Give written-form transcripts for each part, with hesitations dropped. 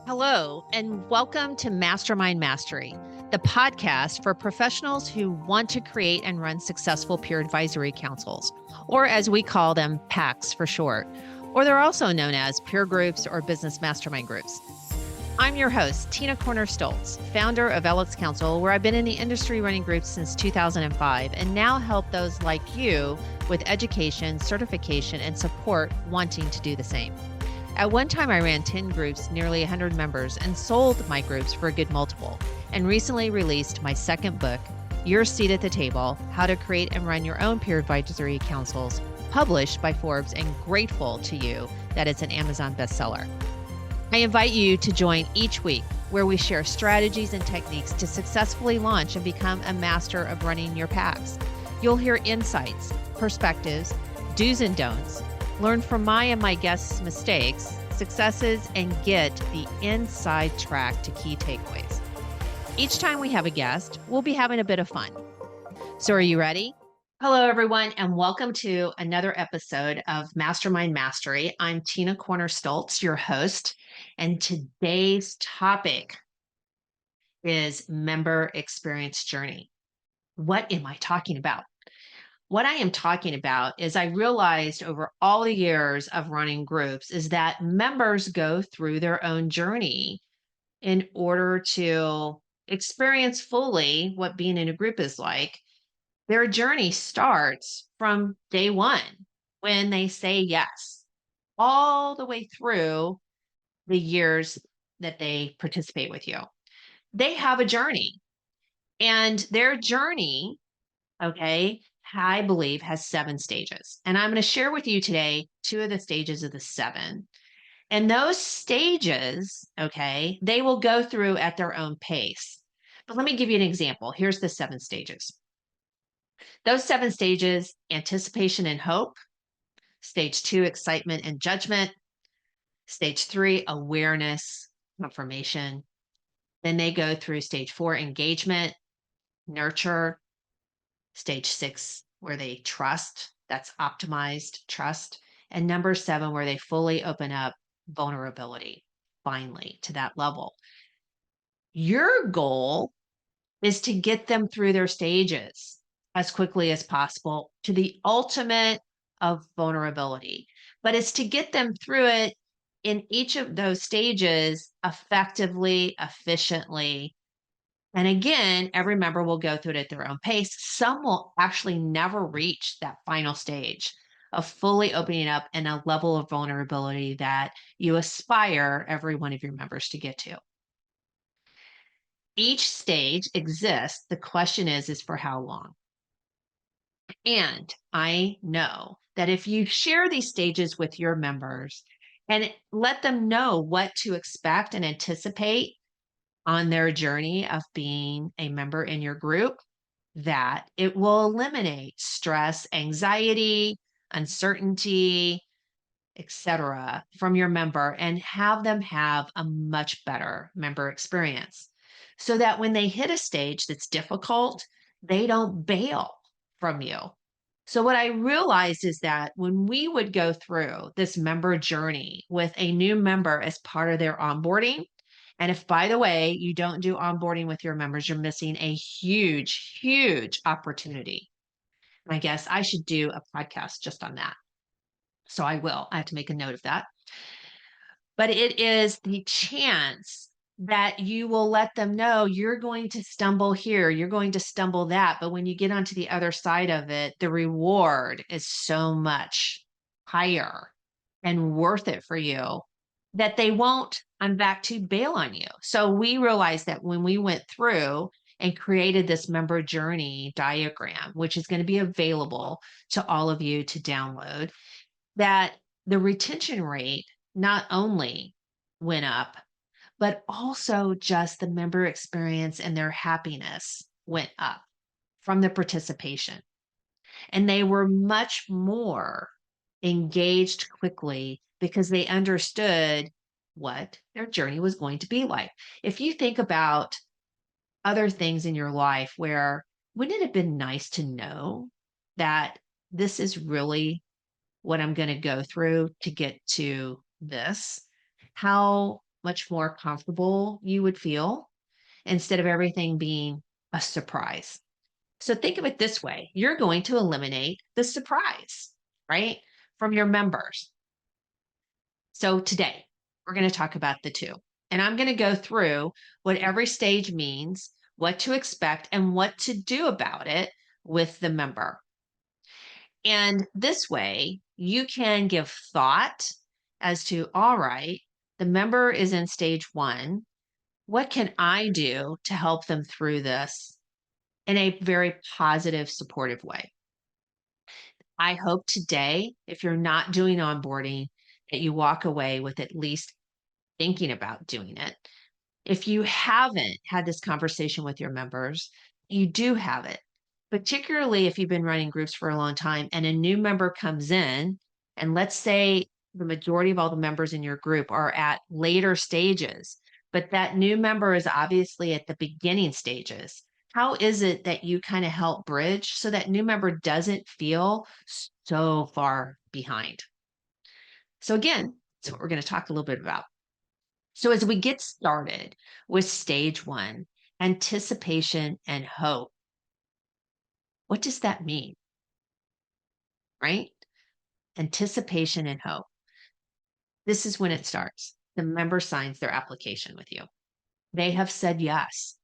Hello, and welcome to Mastermind Mastery, the podcast for professionals who want to create and run successful peer advisory councils, or as we call them, PACs for short, or they're also known as peer groups or business mastermind groups. I'm your host, Tina Corner Stolz, founder of Alex Council, where I've been in the industry running groups since 2005 and now help those like you with education, certification, and support wanting to do the same. At one time, I ran 10 groups, nearly 100 members, and sold my groups for a good multiple, and recently released my second book, Your Seat at the Table, How to Create and Run Your Own Peer Advisory Councils, published by Forbes, and grateful to you that it's an Amazon bestseller. I invite you to join each week where we share strategies and techniques to successfully launch and become a master of running your PACs. You'll hear insights, perspectives, do's and don'ts, learn from my and my guests' mistakes, successes, and get the inside track to key takeaways. Each time we have a guest, we'll be having a bit of fun. So are you ready? Hello, everyone, and welcome to another episode of Mastermind Mastery. I'm Tina Corner Stolz, your host, and today's topic is member experience journey. What am I talking about? What I am talking about is I realized over all the years of running groups is that members go through their own journey in order to experience fully what being in a group is like. Their journey starts from day one when they say yes, all the way through the years that they participate with you. They have a journey, and their journey, okay, I believe has 7 stages. And I'm going to share with you today 2 of the stages of the 7. And those stages, okay, they will go through at their own pace. But let me give you an example. Here's the 7 stages. Those 7 stages: anticipation and hope. Stage 2, excitement and judgment. Stage 3, awareness, confirmation. Then they go through stage 4, engagement, nurture. Stage 6, where they trust, that's optimized trust. And number 7, where they fully open up, vulnerability, finally, to that level. Your goal is to get them through their stages as quickly as possible to the ultimate of vulnerability. But it's to get them through it in each of those stages effectively, efficiently. And again, every member will go through it at their own pace. Some will actually never reach that final stage of fully opening up and a level of vulnerability that you aspire every one of your members to get to. Each stage exists. The question is for how long? And I know that if you share these stages with your members and let them know what to expect and anticipate on their journey of being a member in your group, that it will eliminate stress, anxiety, uncertainty, etc., from your member and have them have a much better member experience so that when they hit a stage that's difficult, they don't bail from you. So what I realized is that when we would go through this member journey with a new member as part of their onboarding, and if, by the way, you don't do onboarding with your members, you're missing a huge, huge opportunity. I guess I should do a podcast just on that. So I will. I have to make a note of that. But it is the chance that you will let them know you're going to stumble here, you're going to stumble that. But when you get onto the other side of it, the reward is so much higher and worth it for you that they won't, I'm back to, bail on you. So we realized that when we went through and created this member journey diagram, which is going to be available to all of you to download, that the retention rate not only went up, but also just the member experience and their happiness went up from the participation. And they were much more engaged quickly because they understood what their journey was going to be like. If you think about other things in your life where, wouldn't it have been nice to know that this is really what I'm going to go through to get to this? How much more comfortable you would feel instead of everything being a surprise. So think of it this way, you're going to eliminate the surprise, right, from your members. So today, we're going to talk about the two. And I'm going to go through what every stage means, what to expect, and what to do about it with the member. And this way, you can give thought as to, all right, the member is in stage one. What can I do to help them through this in a very positive, supportive way? I hope today, if you're not doing onboarding, that you walk away with at least thinking about doing it. If you haven't had this conversation with your members, you do have it, particularly if you've been running groups for a long time and a new member comes in, and let's say the majority of all the members in your group are at later stages, but that new member is obviously at the beginning stages. How is it that you kind of help bridge so that new member doesn't feel so far behind? So again, that's what we're going to talk a little bit about. So as we get started with stage one, anticipation and hope, what does that mean? Right? Anticipation and hope. This is when it starts. The member signs their application with you. They have said yes.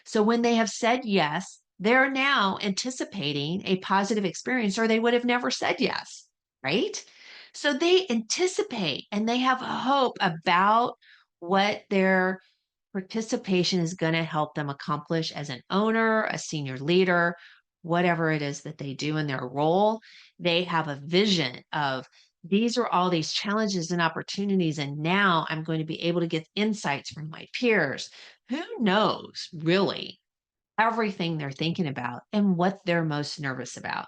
So when they have said yes, they're now anticipating a positive experience, or they would have never said yes, right? So they anticipate and they have hope about what their participation is going to help them accomplish as an owner, a senior leader, whatever it is that they do in their role. They have a vision of these are all these challenges and opportunities. And now I'm going to be able to get insights from my peers. Who knows really everything they're thinking about and what they're most nervous about?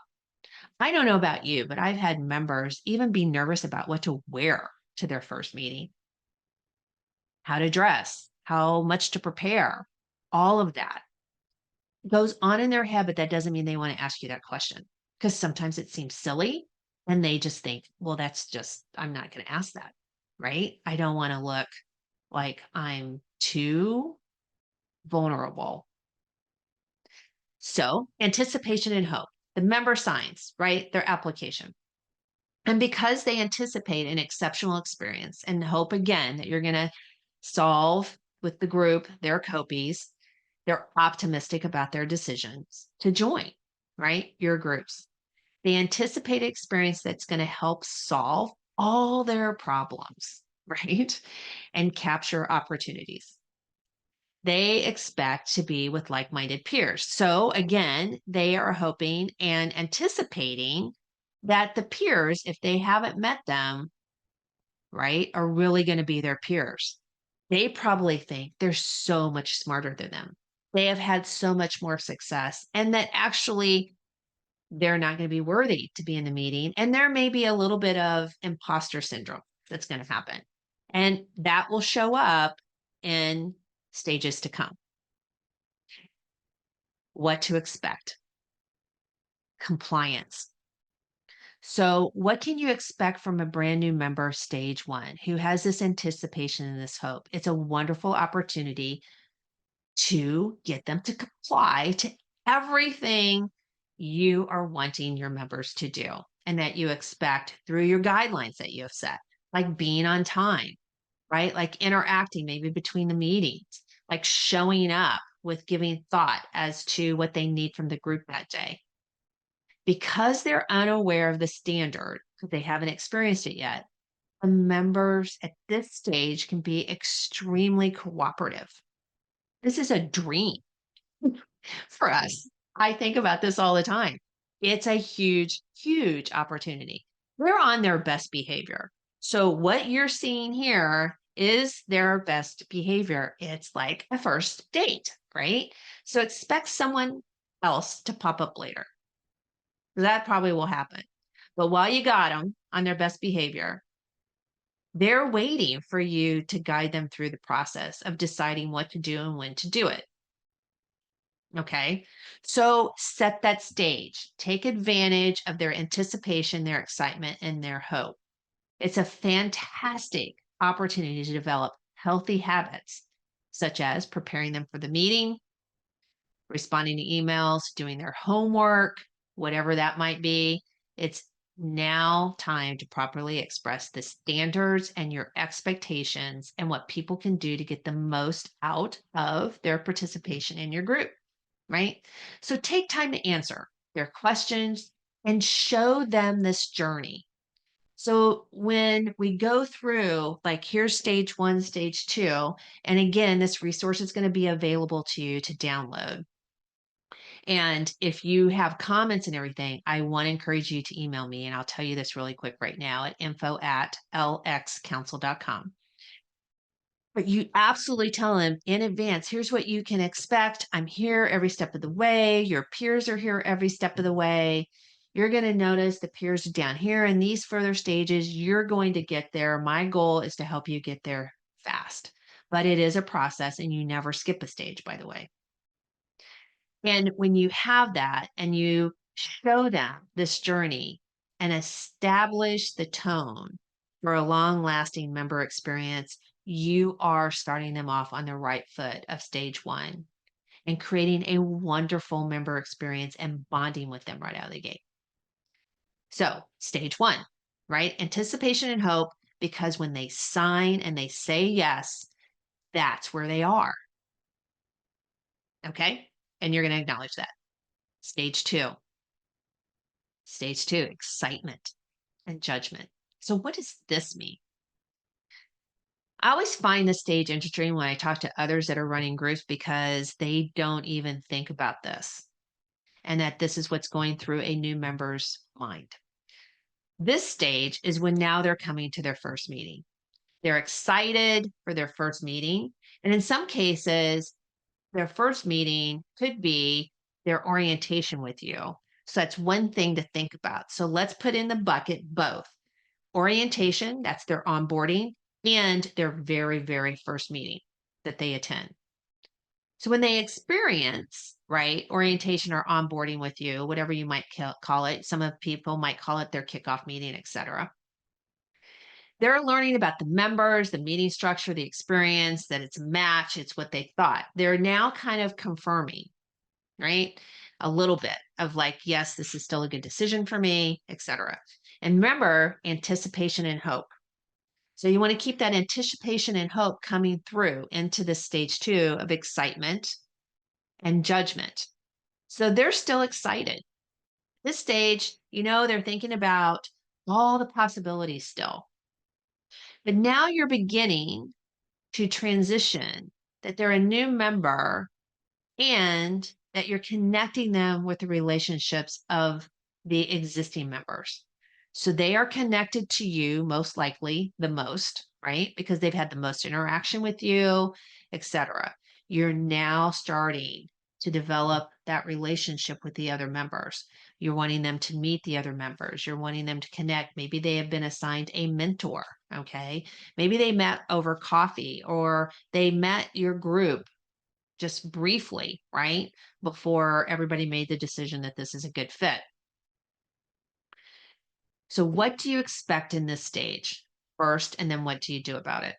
I don't know about you, but I've had members even be nervous about what to wear to their first meeting, how to dress, how much to prepare, all of that goes on in their head, but that doesn't mean they want to ask you that question because sometimes it seems silly and they just think, well, that's just, I'm not going to ask that, right? I don't want to look like I'm too vulnerable. So, anticipation and hope. The member signs, right, their application. And because they anticipate an exceptional experience and hope again that you're going to solve with the group their copies, they're optimistic about their decisions to join, right? Your groups. They anticipate an experience that's going to help solve all their problems, right? And capture opportunities. They expect to be with like minded peers. So, again, they are hoping and anticipating that the peers, if they haven't met them, right, are really going to be their peers. They probably think they're so much smarter than them. They have had so much more success, and that actually they're not going to be worthy to be in the meeting. And there may be a little bit of imposter syndrome that's going to happen. And that will show up in stages to come. What to expect? Compliance. So, what can you expect from a brand new member stage one who has this anticipation and this hope? It's a wonderful opportunity to get them to comply to everything you are wanting your members to do and that you expect through your guidelines that you have set, like being on time, right? Like interacting maybe between the meetings, like showing up with giving thought as to what they need from the group that day. Because they're unaware of the standard, because they haven't experienced it yet, the members at this stage can be extremely cooperative. This is a dream for us. I think about this all the time. It's a huge, huge opportunity. They're on their best behavior. So, what you're seeing here is their best behavior. It's like a first date, right? So, expect someone else to pop up later. That probably will happen. But while you got them on their best behavior, they're waiting for you to guide them through the process of deciding what to do and when to do it. Okay. So set that stage. Take advantage of their anticipation, their excitement, and their hope. It's a fantastic opportunity to develop healthy habits, such as preparing them for the meeting, responding to emails, doing their homework, whatever that might be. It's now time to properly express the standards and your expectations and what people can do to get the most out of their participation in your group, right? So take time to answer their questions and show them this journey. So when we go through, like, here's stage one, stage two, and again, this resource is going to be available to you to download. And if you have comments and everything, I want to encourage you to email me. And I'll tell you this really quick right now at info@lxcouncil.com. But you absolutely tell them in advance, here's what you can expect. I'm here every step of the way. Your peers are here every step of the way. You're going to notice the peers are down here in these further stages. You're going to get there. My goal is to help you get there fast. But it is a process and you never skip a stage, by the way. And when you have that and you show them this journey and establish the tone for a long lasting member experience, you are starting them off on the right foot of stage one and creating a wonderful member experience and bonding with them right out of the gate. So, stage one, right? Anticipation and hope, because when they sign and they say yes, that's where they are. Okay. And you're going to acknowledge that. Stage two. Stage two, excitement and judgment. So what does this mean? I always find this stage interesting when I talk to others that are running groups because they don't even think about this and that this is what's going through a new member's mind. This stage is when now they're coming to their first meeting. They're excited for their first meeting. And in some cases, their first meeting could be their orientation with you. So that's one thing to think about. So let's put in the bucket both orientation, that's their onboarding, and their very, very first meeting that they attend. So when they experience, right, orientation or onboarding with you, whatever you might call it, some of people might call it their kickoff meeting, etc. They're learning about the members, the meeting structure, the experience, that it's a match, it's what they thought. They're now kind of confirming, right? A little bit of like, yes, this is still a good decision for me, etc. And remember, anticipation and hope. So you want to keep that anticipation and hope coming through into the stage two of excitement and judgment. So they're still excited. This stage, they're thinking about all the possibilities still. But now you're beginning to transition that they're a new member and that you're connecting them with the relationships of the existing members. So they are connected to you most likely the most, right? Because they've had the most interaction with you, etc. You're now starting to develop that relationship with the other members. You're wanting them to meet the other members. You're wanting them to connect. Maybe they have been assigned a mentor. Okay. Maybe they met over coffee or they met your group just briefly, right? Before everybody made the decision that this is a good fit. So what do you expect in this stage first, and then what do you do about it?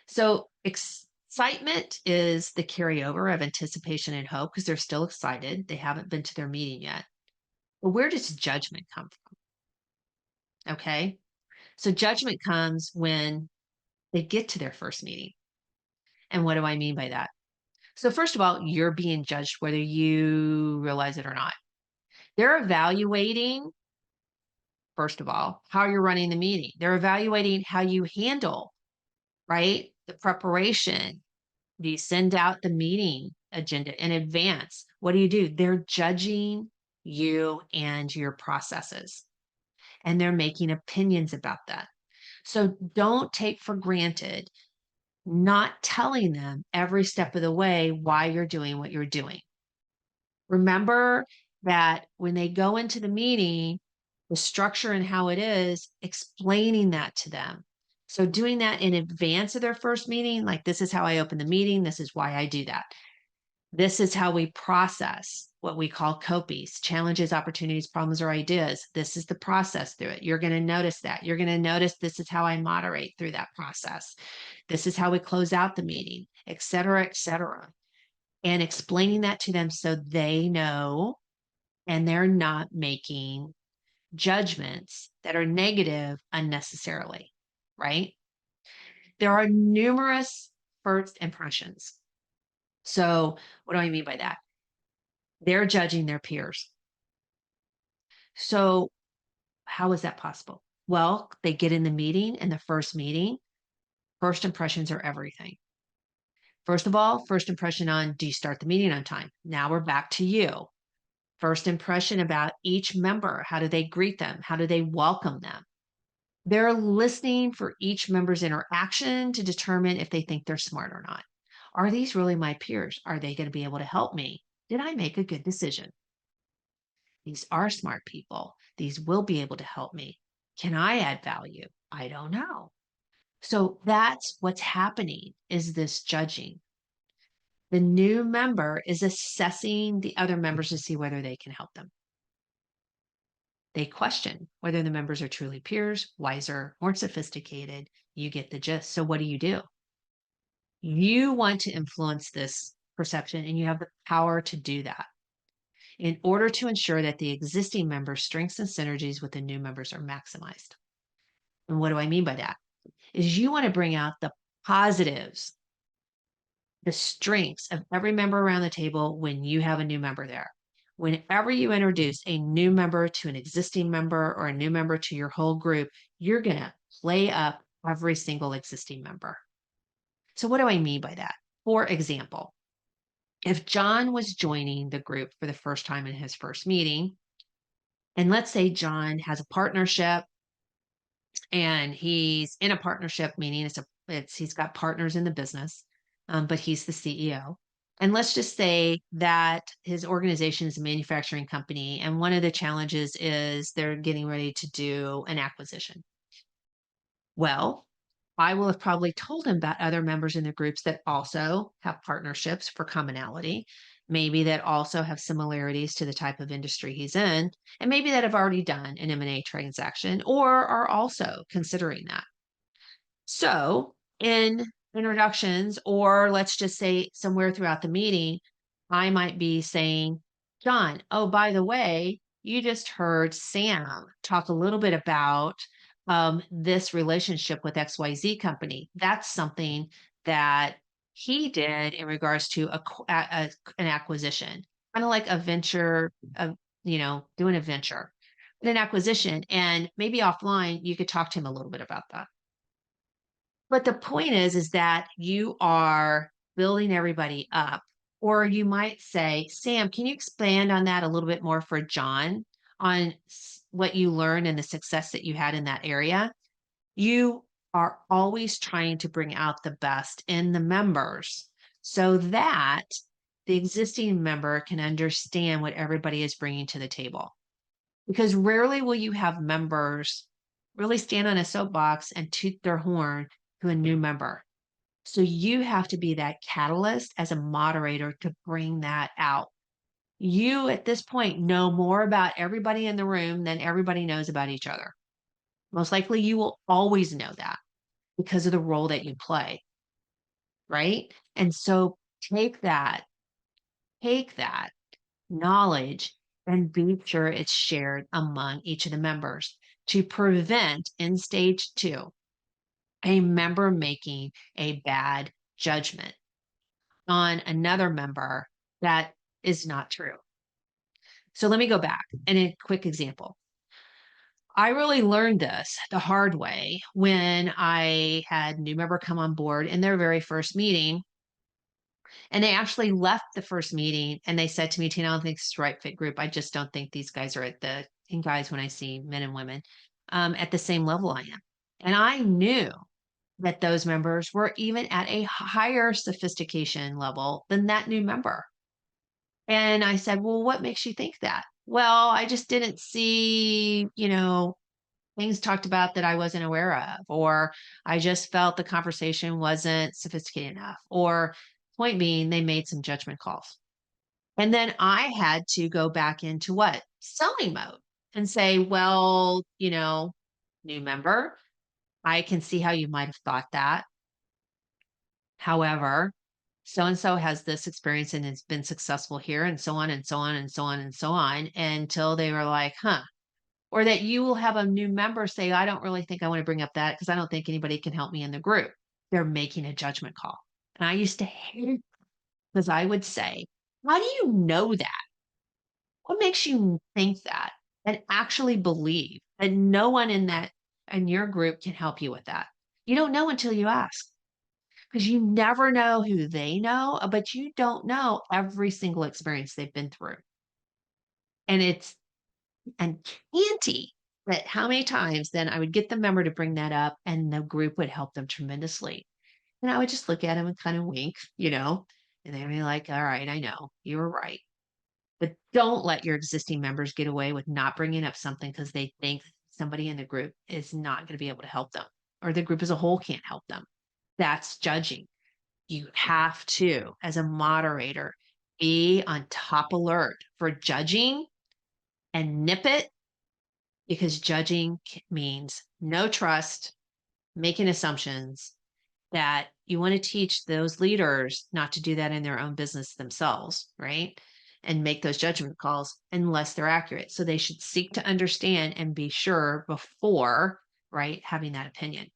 So excitement is the carryover of anticipation and hope because they're still excited. They haven't been to their meeting yet. But where does judgment come from? Okay. So judgment comes when they get to their first meeting. And what do I mean by that? So first of all, you're being judged whether you realize it or not. They're evaluating, first of all, how you're running the meeting. They're evaluating how you handle, right? The preparation. Do you send out the meeting agenda in advance? What do? They're judging you and your processes, and they're making opinions about that. So don't take for granted not telling them every step of the way why you're doing what you're doing. Remember that when they go into the meeting, the structure and how it is, explaining that to them. So doing that in advance of their first meeting, like this is how I open the meeting. This is why I do that. This is how we process. what we call copies, challenges, opportunities, problems, or ideas. This is the process through it. You're going to notice that. You're going to notice this is how I moderate through that process. This is how we close out the meeting, et cetera, et cetera. And explaining that to them so they know and they're not making judgments that are negative unnecessarily, right? There are numerous first impressions. So, what do I mean by that? They're judging their peers. So, how is that possible? Well, they get in the meeting, and the first meeting, first impressions are everything. First of all, first impression on, do you start the meeting on time? Now we're back to you. First impression about each member. How do they greet them? How do they welcome them? They're listening for each member's interaction to determine if they think they're smart or not. Are these really my peers? Are they going to be able to help me? Did I make a good decision? These are smart people. These will be able to help me. Can I add value? I don't know. So that's what's happening is this judging. The new member is assessing the other members to see whether they can help them. They question whether the members are truly peers, wiser, more sophisticated. You get the gist. So what do? You want to influence this perception, and you have the power to do that in order to ensure that the existing members' strengths and synergies with the new members are maximized. And what do I mean by that? Is you want to bring out the positives, the strengths of every member around the table when you have a new member there. Whenever you introduce a new member to an existing member or a new member to your whole group, you're going to play up every single existing member. So, what do I mean by that? For example, if John was joining the group for the first time in his first meeting, and let's say John has a partnership and he's in a partnership, meaning he's got partners in the business, but he's the CEO. And let's just say that his organization is a manufacturing company, and one of the challenges is they're getting ready to do an acquisition. Well, I will have probably told him about other members in the groups that also have partnerships for commonality, maybe that also have similarities to the type of industry he's in, and maybe that have already done an M&A transaction or are also considering that. So, in introductions, or let's just say somewhere throughout the meeting, I might be saying, John, oh, by the way, you just heard Sam talk a little bit about this relationship with XYZ company. That's something that he did in regards to an acquisition, kind of like a venture, doing a venture, an acquisition. And maybe offline, you could talk to him a little bit about that. But the point is that you are building everybody up. Or you might say, Sam, can you expand on that a little bit more for John on what you learned and the success that you had in that area? You are always trying to bring out the best in the members so that the existing member can understand what everybody is bringing to the table. Because rarely will you have members really stand on a soapbox and toot their horn to a new member. So you have to be that catalyst as a moderator to bring that out. You at this point know more about everybody in the room than everybody knows about each other. Most likely you will always know that because of the role that you play, right? And so take that knowledge and be sure it's shared among each of the members to prevent in stage 2 a member making a bad judgment on another member that is not true. So let me go back and a quick example. I really learned this the hard way when I had a new member come on board in their very first meeting. And they actually left the first meeting and they said to me, Tina, I don't think it's the right fit group. I just don't think these guys are and guys, when I see men and women, at the same level I am. And I knew that those members were even at a higher sophistication level than that new member. And I said, well, what makes you think that? Well, I just didn't see, things talked about that I wasn't aware of, or I just felt the conversation wasn't sophisticated enough, or point being, they made some judgment calls. And then I had to go back into what? Selling mode and say, well, new member, I can see how you might have thought that. However, so and so has this experience and it's been successful here, and so on and so on and so on and so on, until they were like, huh. Or that you will have a new member say, I don't really think I want to bring up that because I don't think anybody can help me in the group. They're making a judgment call. And I used to hate it because I would say, how do you know that? What makes you think that and actually believe that no one in your group can help you with that? You don't know until you ask, because you never know who they know, but you don't know every single experience they've been through. And it's uncanny that how many times then I would get the member to bring that up and the group would help them tremendously. And I would just look at them and kind of wink, and they'd be like, all right, I know you were right. But don't let your existing members get away with not bringing up something because they think somebody in the group is not going to be able to help them, or the group as a whole can't help them. That's judging. You have to, as a moderator, be on top alert for judging and nip it, because judging means no trust, making assumptions, that you want to teach those leaders not to do that in their own business themselves, right? And make those judgment calls unless they're accurate. So they should seek to understand and be sure before, right, having that opinion.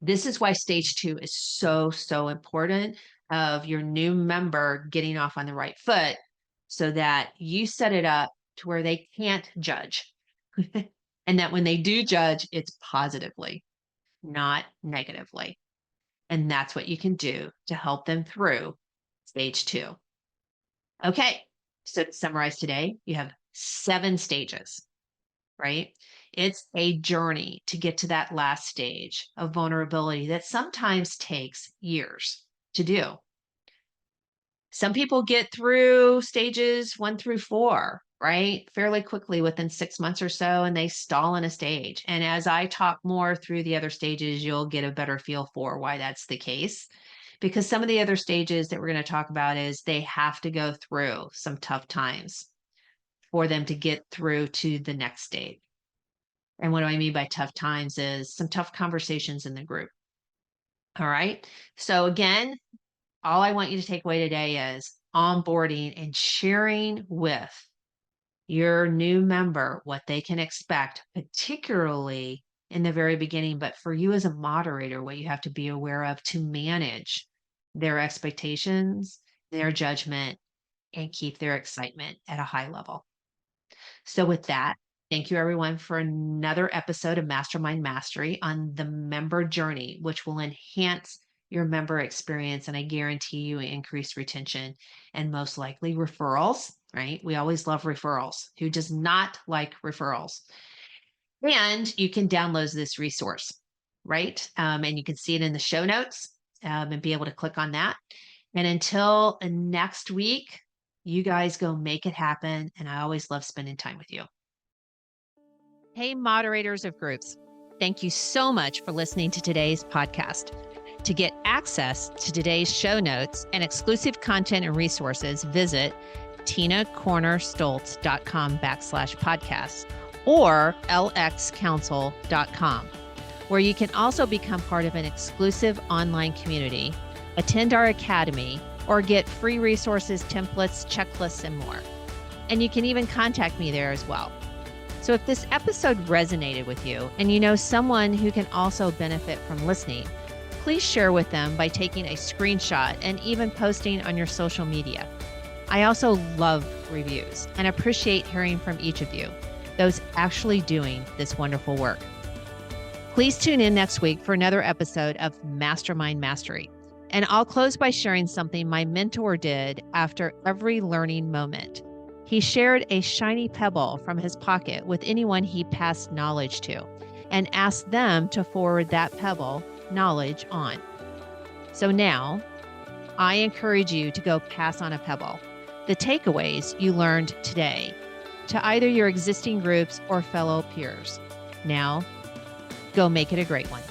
This is why stage 2 is so, so important, of your new member getting off on the right foot so that you set it up to where they can't judge. And that when they do judge, it's positively, not negatively. And that's what you can do to help them through stage 2. Okay. So to summarize today, you have 7 stages, right? It's a journey to get to that last stage of vulnerability that sometimes takes years to do. Some people get through stages 1 through 4, right, fairly quickly within 6 months or so, and they stall in a stage. And as I talk more through the other stages, you'll get a better feel for why that's the case. Because some of the other stages that we're going to talk about is they have to go through some tough times for them to get through to the next stage. And what do I mean by tough times is some tough conversations in the group. All right. So again, all I want you to take away today is onboarding and sharing with your new member what they can expect, particularly in the very beginning. But for you as a moderator, what you have to be aware of to manage their expectations, their judgment, and keep their excitement at a high level. So with that, thank you everyone for another episode of Mastermind Mastery on the member journey, which will enhance your member experience. And I guarantee you increase retention and most likely referrals, right? We always love referrals. Who does not like referrals? And you can download this resource, right? And you can see it in the show notes, and be able to click on that. And until next week, you guys go make it happen. And I always love spending time with you. Hey, moderators of groups. Thank you so much for listening to today's podcast. To get access to today's show notes and exclusive content and resources, visit tinacornerstolz.com/podcast or lxcouncil.com, where you can also become part of an exclusive online community, attend our academy, or get free resources, templates, checklists, and more. And you can even contact me there as well. So if this episode resonated with you and you know someone who can also benefit from listening, please share with them by taking a screenshot and even posting on your social media. I also love reviews and appreciate hearing from each of you, those actually doing this wonderful work. Please tune in next week for another episode of Mastermind Mastery. And I'll close by sharing something my mentor did after every learning moment. He shared a shiny pebble from his pocket with anyone he passed knowledge to and asked them to forward that pebble knowledge on. So now I encourage you to go pass on a pebble, the takeaways you learned today, to either your existing groups or fellow peers. Now, go make it a great one.